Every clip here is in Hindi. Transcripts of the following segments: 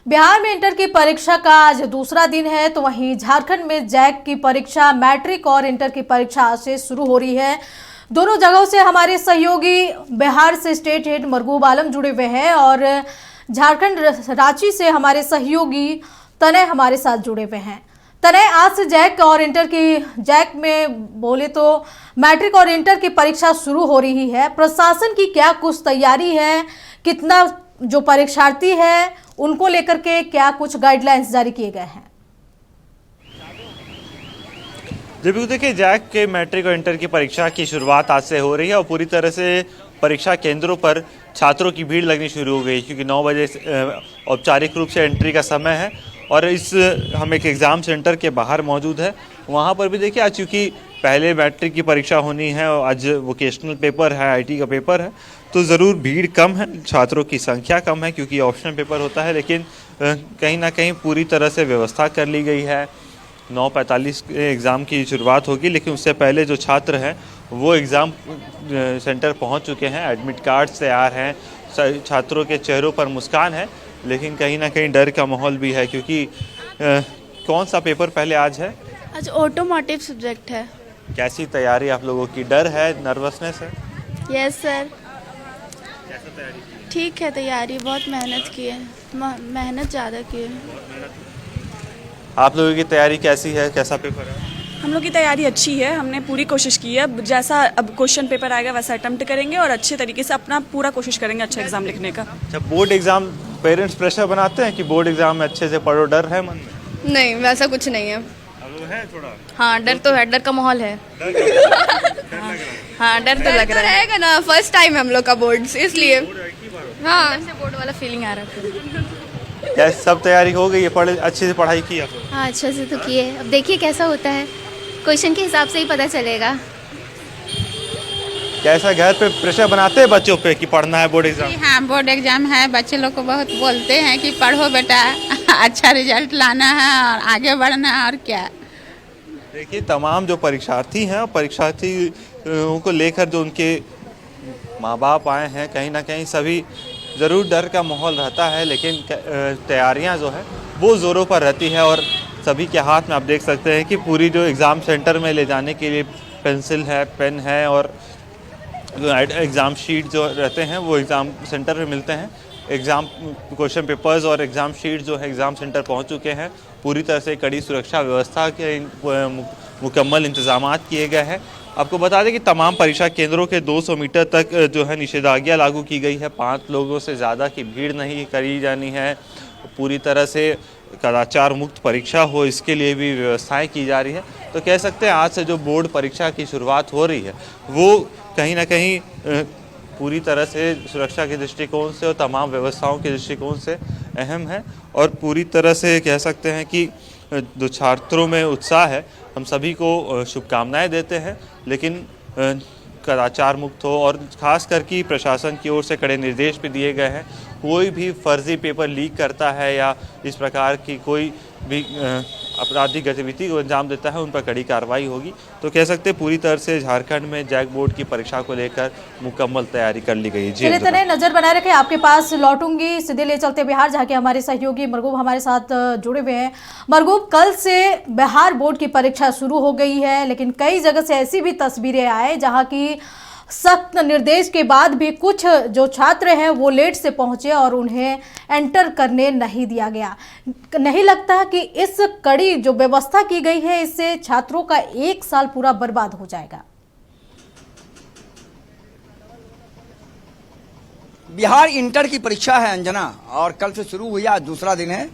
बिहार में इंटर की परीक्षा का आज दूसरा दिन है, तो वहीं झारखंड में जैक की परीक्षा, मैट्रिक और इंटर की परीक्षा आज से शुरू हो रही है। दोनों जगहों से हमारे सहयोगी बिहार से स्टेट हेड मरगूब आलम जुड़े हुए हैं और झारखंड रांची से हमारे सहयोगी तनय हमारे साथ जुड़े हुए हैं। तनय, आज से जैक में बोले तो मैट्रिक और इंटर की परीक्षा शुरू हो रही है। प्रशासन की क्या कुछ तैयारी है, कितना जो परीक्षार्थी है उनको लेकर के क्या कुछ गाइडलाइंस जारी किए गए हैं? जी बिल्कुल, देखिए जैक के मैट्रिक और इंटर की परीक्षा की शुरुआत आज से हो रही है और पूरी तरह से परीक्षा केंद्रों पर छात्रों की भीड़ लगनी शुरू हो गई, क्योंकि 9 बजे औपचारिक रूप से एंट्री का समय है। और हम एक एग्ज़ाम सेंटर के बाहर मौजूद है, वहाँ पर भी देखिए आज चूँकि पहले मैट्रिक की परीक्षा होनी है और आज वोकेशनल पेपर है, आईटी का पेपर है, तो ज़रूर भीड़ कम है, छात्रों की संख्या कम है क्योंकि ऑप्शनल पेपर होता है। लेकिन कहीं ना कहीं पूरी तरह से व्यवस्था कर ली गई है। 9:45 एग्ज़ाम की शुरुआत होगी, लेकिन उससे पहले जो छात्र हैं वो एग्ज़ाम सेंटर पहुंच चुके हैं। एडमिट कार्ड तैयार हैं, छात्रों के चेहरों पर मुस्कान है, लेकिन कहीं ना कहीं डर का माहौल भी है क्योंकि कौन सा पेपर पहले आज है? आज ऑटोमोटिव सब्जेक्ट है। कैसी तैयारी आप लोगों की? डर है, नर्वसनेस है? Yes sir. ठीक है, तैयारी बहुत मेहनत की है, मेहनत ज़्यादा की है। आप लोगों की तैयारी कैसी है, कैसा पेपर है? हम लोग की तैयारी अच्छी है, हमने पूरी कोशिश की है। जैसा अब क्वेश्चन पेपर आएगा वैसा अटेम्प्ट करेंगे और अच्छे तरीके से अपना पूरा कोशिश करेंगे अच्छा एग्जाम लिखने का। जब बोर्ड एग्जाम पेरेंट्स प्रेशर बनाते हैं कि बोर्ड एग्जाम में अच्छे से पढ़ो, डर है मन में? नहीं, वैसा कुछ नहीं है। अब है थोड़ा? हाँ, डर तो है, डर का माहौल है। हाँ, डर तो लग रहा है। रहेगा ना, फर्स्ट टाइम हम लोग का बोर्ड, इसलिए हाँ बोर्ड वाला फीलिंग आ रहा है। क्या सब तैयारी हो गई है? अच्छे से पढ़ाई की आप? हाँ, अच्छे से तो किए। अब देखिए कैसा होता है, क्वेश्चन के हिसाब से ही पता चलेगा। कैसा घर पे प्रेशर बनाते हैं बच्चों पे कि पढ़ना है बोर्ड एग्जाम? हाँ, बोर्ड एग्जाम है, बच्चे लोग को बहुत बोलते हैं कि पढ़ो बेटा, अच्छा रिजल्ट लाना है और आगे बढ़ना है और क्या। देखिए तमाम जो परीक्षार्थी हैं, परीक्षार्थी को लेकर जो उनके माँ बाप आए हैं, कहीं ना कहीं सभी ज़रूर डर का माहौल रहता है, लेकिन तैयारियां जो है वो ज़ोरों पर रहती है। और सभी के हाथ में आप देख सकते हैं कि पूरी जो एग्ज़ाम सेंटर में ले जाने के लिए पेंसिल है, पेन है और एग्ज़ाम शीट जो रहते हैं वो एग्ज़ाम सेंटर में मिलते हैं। एग्ज़ाम क्वेश्चन पेपर्स और एग्ज़ाम शीट जो है एग्ज़ाम सेंटर पहुंच चुके हैं। पूरी तरह से कड़ी सुरक्षा व्यवस्था के मुकम्मल इंतजाम किए गए हैं। आपको बता दें कि तमाम परीक्षा केंद्रों के 200 मीटर तक जो है निषेधाज्ञा लागू की गई है। 5 लोगों से ज़्यादा की भीड़ नहीं करी जानी है। पूरी तरह से कदाचार मुक्त परीक्षा हो, इसके लिए भी व्यवस्थाएं की जा रही है। तो कह सकते हैं आज से जो बोर्ड परीक्षा की शुरुआत हो रही है वो कहीं ना कहीं पूरी तरह से सुरक्षा के दृष्टिकोण से और तमाम व्यवस्थाओं के दृष्टिकोण से अहम है। और पूरी तरह से कह सकते हैं कि जो छात्रों में उत्साह है, हम सभी को शुभकामनाएं देते हैं, लेकिन कदाचार मुक्त हो। और ख़ास करके प्रशासन की ओर से कड़े निर्देश भी दिए गए हैं। कोई भी फर्जी पेपर लीक करता है या इस प्रकार की कोई भी आपराधिक गतिविधि को अंजाम देता है, उन पर कड़ी कार्रवाई होगी। तो कह सकते हैं पूरी तरह से झारखंड में जैक बोर्ड की परीक्षा को लेकर मुकम्मल तैयारी कर ली गई है। चलिए तनय, नजर बनाए रखें, आपके पास लौटूंगी, सीधे ले चलते बिहार, जहाँ के हमारे सहयोगी मरगूब हमारे साथ जुड़े हुए हैं। मरगूब, कल से बिहार बोर्ड की परीक्षा शुरू हो गई है, लेकिन कई जगह से ऐसी भी तस्वीरें आए जहाँ की सख्त निर्देश के बाद भी कुछ जो छात्र हैं वो लेट से पहुंचे और उन्हें एंटर करने नहीं दिया गया। नहीं लगता कि इस कड़ी जो व्यवस्था की गई है इससे छात्रों का 1 साल पूरा बर्बाद हो जाएगा? बिहार इंटर की परीक्षा है अंजना, और कल से शुरू हुई, आज दूसरा दिन है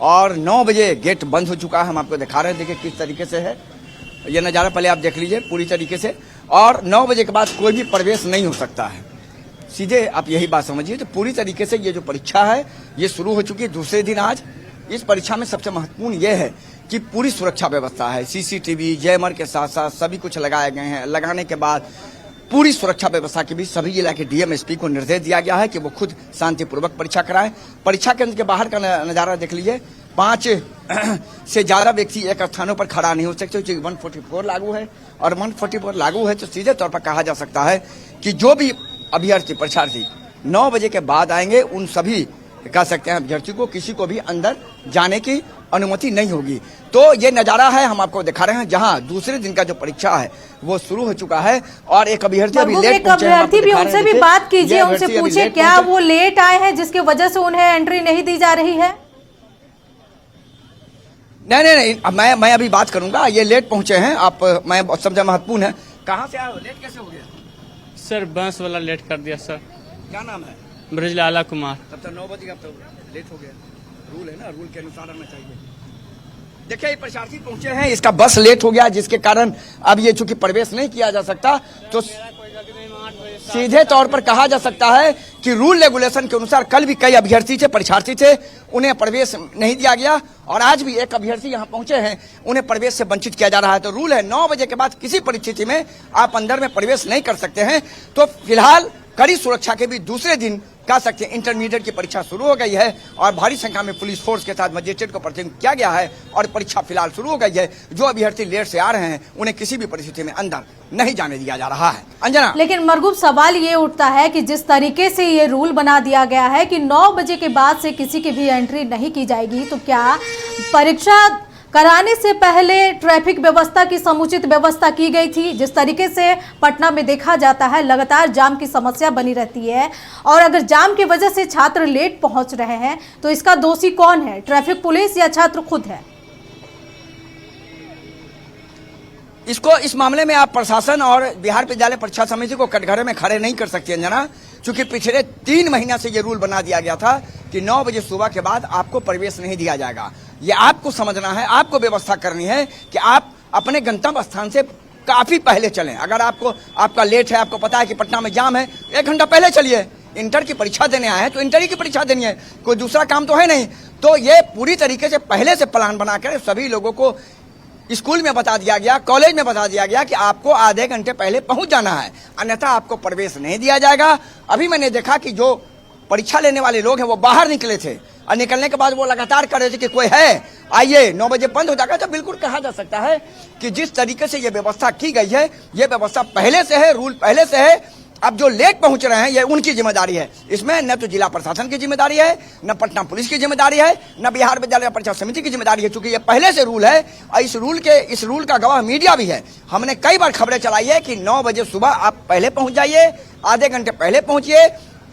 और 9 बजे गेट बंद हो चुका है। हम आपको दिखा रहे हैं, देखिए किस तरीके से है ये नज़ारा, पहले आप देख लीजिए पूरी तरीके से। और 9 बजे के बाद कोई भी प्रवेश नहीं हो सकता है, सीधे आप यही बात समझिए। तो पूरी तरीके से ये जो परीक्षा है ये शुरू हो चुकी है, दूसरे दिन आज। इस परीक्षा में सबसे महत्वपूर्ण ये है कि पूरी सुरक्षा व्यवस्था है, सीसीटीवी जैमर के साथ साथ सभी कुछ लगाए गए हैं। लगाने के बाद पूरी सुरक्षा व्यवस्था के बीच सभी जिला के डीएम एसपी को निर्देश दिया गया है कि वो खुद शांतिपूर्वक परीक्षा कराएं। परीक्षा केंद्र के बाहर का नजारा देख लीजिए, 5 से ज्यादा व्यक्ति एक स्थानों पर खड़ा नहीं हो सकते, क्योंकि 144 लागू है। और 144 लागू है तो सीधे तौर पर कहा जा सकता है कि जो भी अभ्यर्थी परीक्षार्थी 9 बजे के बाद आएंगे उन सभी कह सकते हैं अभ्यर्थी को किसी को भी अंदर जाने की अनुमति नहीं होगी। तो ये नजारा है हम आपको दिखा रहे हैं, जहां दूसरे दिन का जो परीक्षा है वो शुरू हो चुका है और एक अभ्यर्थी अभी लेट पहुंचे हैं। अभ्यर्थी भी उनसे भी बात कीजिए, उनसे पूछिए क्या वो लेट आए हैं जिसकी वजह से उन्हें एंट्री नहीं दी जा रही है। नहीं, मैं अभी बात करूंगा। ये लेट पहुंचे हैं, आप मैं समझा महत्वपूर्ण है। कहाँ से आए हो, लेट कैसे हो गया? सर बस वाला लेट कर दिया सर। क्या नाम है? ब्रजलाला कुमार। तब तक 9 बजे, अब तो लेट हो गया। रूल है ना, रूल के अनुसार आना चाहिए। देखिए ये परीक्षार्थी पहुंचे हैं, इसका बस लेट हो गया जिसके कारण अब ये चूंकि प्रवेश नहीं किया जा सकता, तो सीधे तौर पर कहा जा सकता है कि रूल रेगुलेशन के अनुसार कल भी कई अभ्यर्थी थे, परीक्षार्थी थे, उन्हें प्रवेश नहीं दिया गया और आज भी एक अभ्यर्थी यहां पहुंचे हैं, उन्हें प्रवेश से वंचित किया जा रहा है। तो रूल है 9 बजे के बाद किसी परिस्थिति में आप अंदर में प्रवेश नहीं कर सकते हैं। तो फिलहाल कड़ी सुरक्षा के भी दूसरे दिन कह सकते हैं इंटरमीडिएट की परीक्षा शुरू हो गई है और भारी संख्या में पुलिस फोर्स के साथ मजिस्ट्रेट को प्रतिनिधित्व किया गया है और परीक्षा फिलहाल शुरू हो गई है। जो अभ्यर्थी लेट से आ रहे हैं उन्हें किसी भी परिस्थिति में अंदर नहीं जाने दिया जा रहा है। अंजना, लेकिन मरगूब सवाल ये उठता है कि जिस तरीके से ये रूल बना दिया गया है कि 9 बजे के बाद से किसी की भी एंट्री नहीं की जाएगी, तो क्या परीक्षा कराने से पहले ट्रैफिक व्यवस्था की समुचित व्यवस्था की गई थी? जिस तरीके से पटना में देखा जाता है लगातार जाम की समस्या बनी रहती है और अगर जाम की वजह से छात्र लेट पहुंच रहे हैं तो इसका दोषी कौन है, ट्रैफिक पुलिस या छात्र खुद है? इस मामले में आप प्रशासन और बिहार विद्यालय परीक्षा समिति को कटघरे में खड़े नहीं कर सकते अंजना, क्योंकि पिछले 3 महीना से ये रूल बना दिया गया था कि 9 बजे सुबह के बाद आपको प्रवेश नहीं दिया जाएगा। ये आपको समझना है, आपको व्यवस्था करनी है कि आप अपने गंतव्य स्थान से काफी पहले चलें। अगर आपका लेट है, आपको पता है कि पटना में जाम है, 1 घंटा पहले चलिए। इंटर की परीक्षा देने आए हैं तो इंटर की परीक्षा देनी है, कोई दूसरा काम तो है नहीं। तो ये पूरी तरीके से पहले से प्लान बनाकर सभी लोगों को स्कूल में बता दिया गया, कॉलेज में बता दिया गया कि आपको आधे घंटे पहले पहुंच जाना है, अन्यथा आपको प्रवेश नहीं दिया जाएगा। अभी मैंने देखा कि जो परीक्षा लेने वाले लोग हैं वो बाहर निकले थे और निकलने के बाद वो लगातार कह रहे थे कि कोई है आइए, 9 बजे बंद हो जाएगा। तो बिल्कुल कहा जा सकता है कि जिस तरीके से ये व्यवस्था की गई है, ये व्यवस्था पहले से है, रूल पहले से है। अब जो लेट पहुंच रहे हैं ये उनकी जिम्मेदारी है, इसमें न तो जिला प्रशासन की जिम्मेदारी है, न पटना पुलिस की जिम्मेदारी है, न बिहार विद्यालय परीक्षा समिति की जिम्मेदारी है, क्योंकि ये पहले से रूल है और इस रूल का गवाह मीडिया भी है। हमने कई बार खबरें चलाई है कि 9 बजे सुबह आप पहले पहुंच जाइए, आधे घंटे पहले पहुंचिए,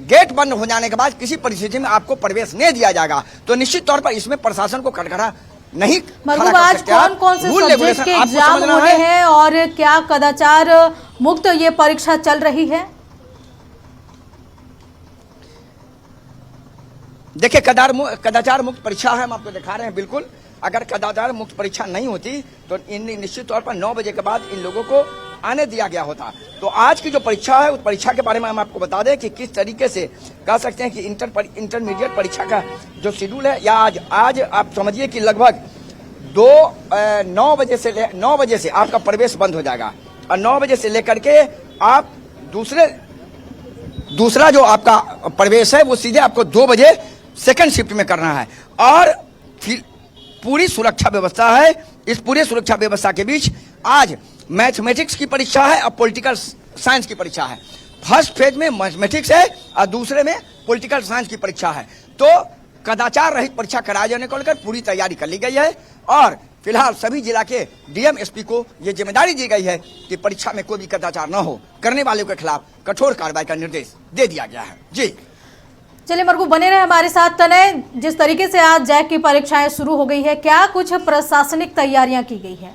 गेट बंद हो जाने के बाद किसी परिस्थिति में आपको प्रवेश नहीं दिया जाएगा। तो निश्चित तौर पर इसमें प्रशासन को कटघरा नहीं खड़ा कर आज सकते। कौन से सब्जेक्ट के एग्जाम होने हैं और क्या कदाचार मुक्त ये परीक्षा चल रही है? देखिए कदाचार मुक्त परीक्षा है, हम आपको दिखा रहे हैं। बिल्कुल अगर कदाचार मुक्त परीक्षा नहीं होती तो इन निश्चित तौर पर 9 बजे के बाद इन लोगों को आने दिया गया होता। तो आज की जो परीक्षा है उस परीक्षा के बारे में हम आपको बता दें कि किस तरीके से कह सकते हैं कि इंटरमीडिएट परीक्षा का जो शेड्यूल है, या आज आप समझिए कि लगभग 9 बजे से आपका प्रवेश बंद हो जाएगा और 9 बजे से लेकर के आप दूसरा जो आपका प्रवेश है वो सीधे आपको 2 बजे सेकंड शिफ्ट में करना है। और फिर पूरी सुरक्षा व्यवस्था है। इस पूरे सुरक्षा व्यवस्था के बीच आज मैथमेटिक्स की परीक्षा है और पॉलिटिकल साइंस की परीक्षा है। फर्स्ट फेज में मैथमेटिक्स है और दूसरे में पॉलिटिकल साइंस की परीक्षा है। तो कदाचार रहित परीक्षा कराए जाने को लेकर पूरी तैयारी कर ली गई है और फिलहाल सभी जिला के डीएम एसपी को यह जिम्मेदारी दी गई है कि परीक्षा में कोई भी कदाचार न हो, करने वालों के खिलाफ कठोर कार्रवाई का निर्देश दे दिया गया है। जी चलिए मरगू बने रहे हमारे साथ। तनय, जिस तरीके से आज जैक की परीक्षाएं शुरू हो गई है, क्या कुछ प्रशासनिक तैयारियां की गई है?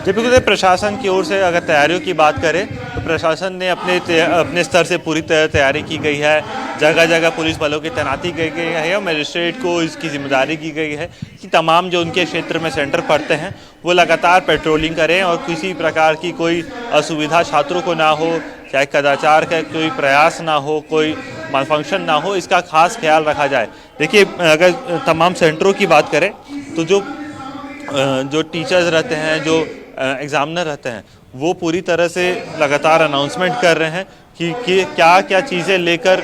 बिल्कुल, प्रशासन की ओर से अगर तैयारियों की बात करें तो प्रशासन ने अपने स्तर से पूरी तैयारी की गई है। जगह जगह पुलिस बलों की तैनाती की गई है और मजिस्ट्रेट को इसकी जिम्मेदारी की गई है कि तमाम जो उनके क्षेत्र में सेंटर पड़ते हैं वो लगातार पेट्रोलिंग करें और किसी प्रकार की कोई असुविधा छात्रों को ना हो, चाहे कदाचार का कोई प्रयास ना हो, कोई मालफंक्शन ना हो, इसका खास ख्याल रखा जाए। देखिए अगर तमाम सेंटरों की बात करें तो जो टीचर्स रहते हैं, जो एग्जामिनर रहते हैं, वो पूरी तरह से लगातार अनाउंसमेंट कर रहे हैं कि क्या क्या चीज़ें लेकर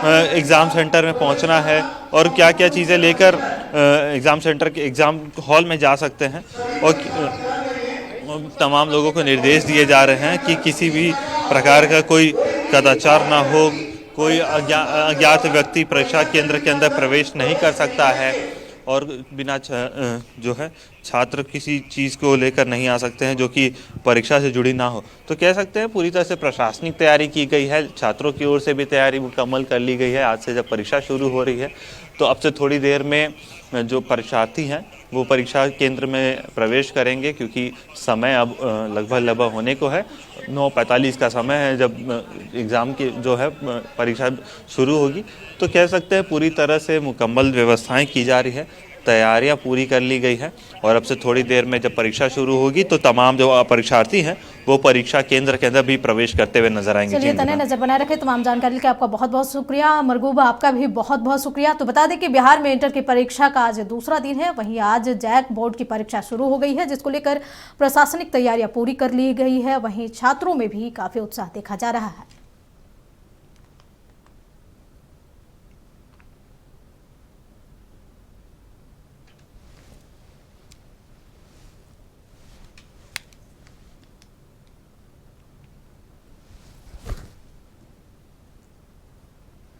एग्ज़ाम सेंटर में पहुंचना है और क्या क्या चीज़ें लेकर एग्ज़ाम सेंटर के एग्ज़ाम हॉल में जा सकते हैं। और तमाम लोगों को निर्देश दिए जा रहे हैं कि किसी भी प्रकार का कोई कदाचार ना हो, कोई अज्ञात व्यक्ति परीक्षा केंद्र के अंदर प्रवेश नहीं कर सकता है और बिना जो है छात्र किसी चीज़ को लेकर नहीं आ सकते हैं जो कि परीक्षा से जुड़ी ना हो। तो कह सकते हैं पूरी तरह से प्रशासनिक तैयारी की गई है, छात्रों की ओर से भी तैयारी मुकम्मल कर ली गई है। आज से जब परीक्षा शुरू हो रही है तो अब से थोड़ी देर में जो परीक्षार्थी हैं वो परीक्षा केंद्र में प्रवेश करेंगे, क्योंकि समय अब लगभग होने को है। 9:45 का समय है जब एग्ज़ाम की जो है परीक्षा शुरू होगी। तो कह सकते हैं पूरी तरह से मुकम्मल व्यवस्थाएं की जा रही है, तैयारियां पूरी कर ली गई है और अब से थोड़ी देर में जब परीक्षा शुरू होगी तो तमाम जो परीक्षार्थी हैं वो परीक्षा केंद्र के अंदर भी प्रवेश करते हुए नजर आएंगे। चलिए तने नजर बनाए रखे। तमाम जानकारी के आपका बहुत बहुत शुक्रिया। मरगूब आपका भी बहुत बहुत शुक्रिया। तो बता दें कि बिहार में इंटर की परीक्षा का आज दूसरा दिन है, वहीं आज जैक बोर्ड की परीक्षा शुरू हो गई है, जिसको लेकर प्रशासनिक तैयारियां पूरी कर ली गई है। वहीं छात्रों में भी काफी उत्साह देखा जा रहा है।